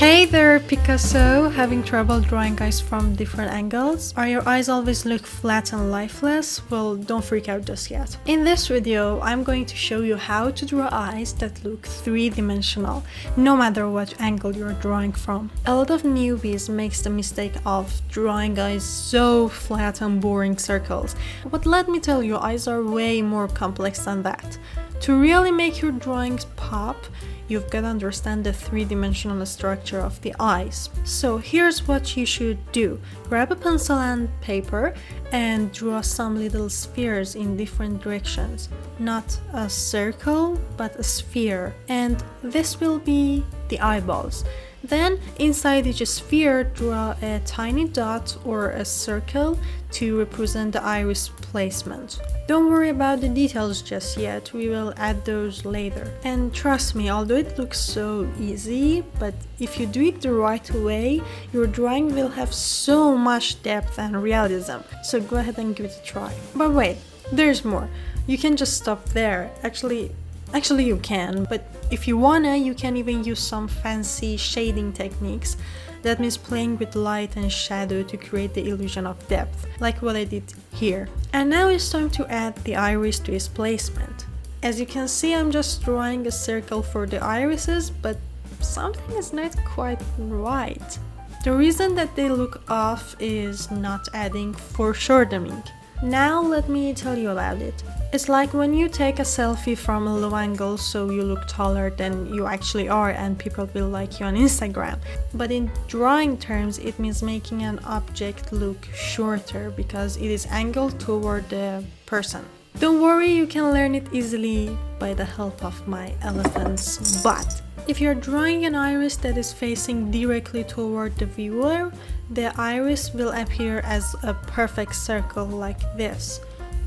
Hey there, Picasso! Having trouble drawing eyes from different angles? Are your eyes always look flat and lifeless? Well, don't freak out just yet. In this video, I'm going to show you how to draw eyes that look three-dimensional, no matter what angle you're drawing from. A lot of newbies makes the mistake of drawing eyes so flat and boring circles, but let me tell you, eyes are way more complex than that. To really make your drawings pop, you've got to understand the three-dimensional structure of the eyes. So here's what you should do. Grab a pencil and paper and draw some little spheres in different directions. Not a circle, but a sphere. And this will be the eyeballs. Then inside each sphere, draw a tiny dot or a circle to represent the iris placement. Don't worry about the details just yet, we will add those later. And trust me, although it looks so easy, but if you do it the right way, your drawing will have so much depth and realism. So go ahead and give it a try. But wait, there's more. You can just stop there. Actually you can, but if you wanna, you can even use some fancy shading techniques. That means playing with light and shadow to create the illusion of depth, like what I did here. And now it's time to add the iris to its placement. As you can see, I'm just drawing a circle for the irises, but something is not quite right. The reason that they look off is not adding foreshortening. Now let me tell you about it. It's like when you take a selfie from a low angle so you look taller than you actually are and people will like you on Instagram. But in drawing terms, it means making an object look shorter because it is angled toward the person. Don't worry, you can learn it easily by the help of my elephant's butt. If you're drawing an iris that is facing directly toward the viewer, the iris will appear as a perfect circle like this.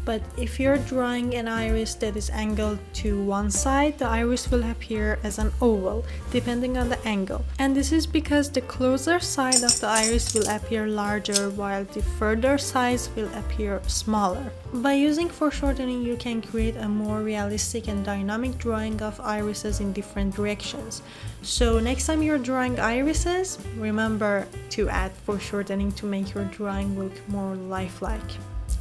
But if you're drawing an iris that is angled to one side, the iris will appear as an oval, depending on the angle. And this is because the closer side of the iris will appear larger, while the further sides will appear smaller. By using foreshortening, you can create a more realistic and dynamic drawing of irises in different directions. So next time you're drawing irises, remember to add foreshortening to make your drawing look more lifelike.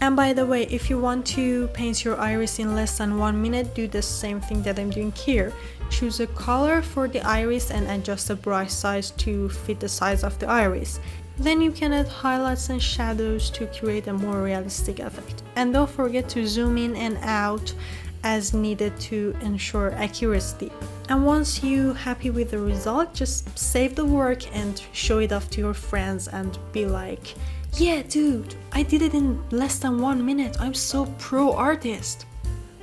And by the way, if you want to paint your iris in less than 1 minute, do the same thing that I'm doing here. Choose a color for the iris and adjust the brush size to fit the size of the iris. Then you can add highlights and shadows to create a more realistic effect. And don't forget to zoom in and out as needed to ensure accuracy. And once you're happy with the result, just save the work and show it off to your friends and be like, yeah dude, I did it in less than 1 minute, I'm so pro artist.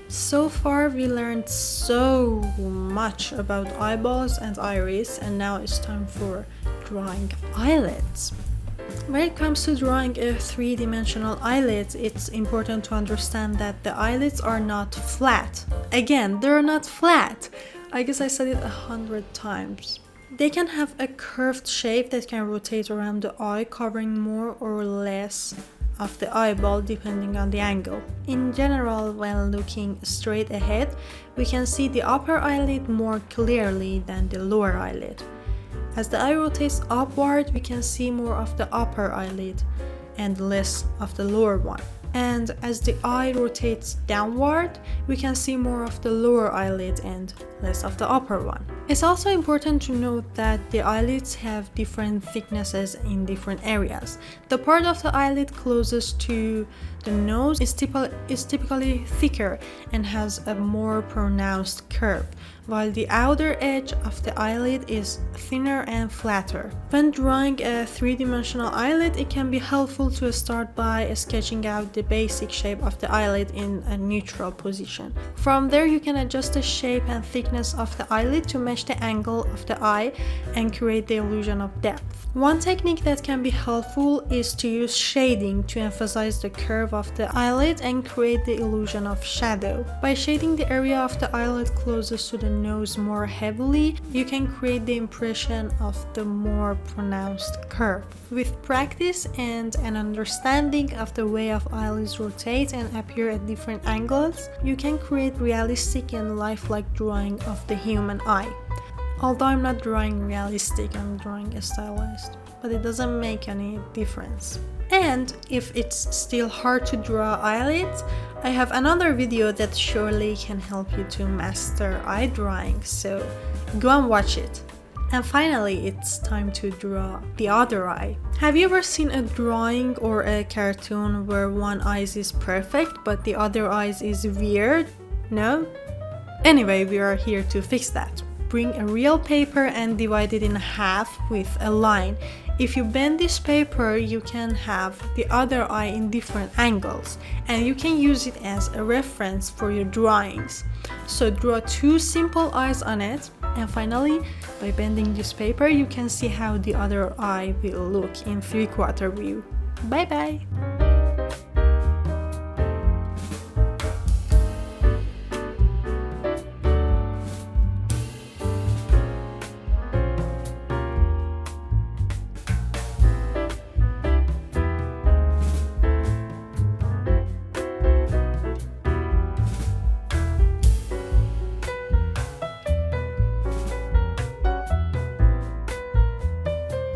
So far we learned so much about eyeballs and iris, and now it's time for drawing eyelids. When it comes to drawing a three-dimensional eyelid, it's important to understand that the eyelids are not flat. Again, they're not flat. I guess I said it 100 times. They can have a curved shape that can rotate around the eye, covering more or less of the eyeball depending on the angle. In general, when looking straight ahead, we can see the upper eyelid more clearly than the lower eyelid. As the eye rotates upward, we can see more of the upper eyelid and less of the lower one. And as the eye rotates downward, we can see more of the lower eyelid and less of the upper one. It's also important to note that the eyelids have different thicknesses in different areas. The part of the eyelid closest to the nose is typically thicker and has a more pronounced curve, while the outer edge of the eyelid is thinner and flatter. When drawing a three-dimensional eyelid, it can be helpful to start by sketching out the basic shape of the eyelid in a neutral position. From there, you can adjust the shape and thickness of the eyelid to match the angle of the eye and create the illusion of depth. One technique that can be helpful is to use shading to emphasize the curve of the eyelid and create the illusion of shadow. By shading the area of the eyelid closest to the nose more heavily, you can create the impression of the more pronounced curve. With practice and an understanding of the way of eyelids rotate and appear at different angles, you can create realistic and lifelike drawing of the human eye. Although I'm not drawing realistic, I'm drawing a stylized, but it doesn't make any difference. And if it's still hard to draw eyelids, I have another video that surely can help you to master eye drawing, so go and watch it. And finally, it's time to draw the other eye. Have you ever seen a drawing or a cartoon where one eye is perfect but the other eye is weird? No? Anyway, we are here to fix that. Bring a real paper and divide it in half with a line. If you bend this paper, you can have the other eye in different angles, and you can use it as a reference for your drawings. So draw 2 simple eyes on it, and finally, by bending this paper, you can see how the other eye will look in 3/4 view. Bye bye!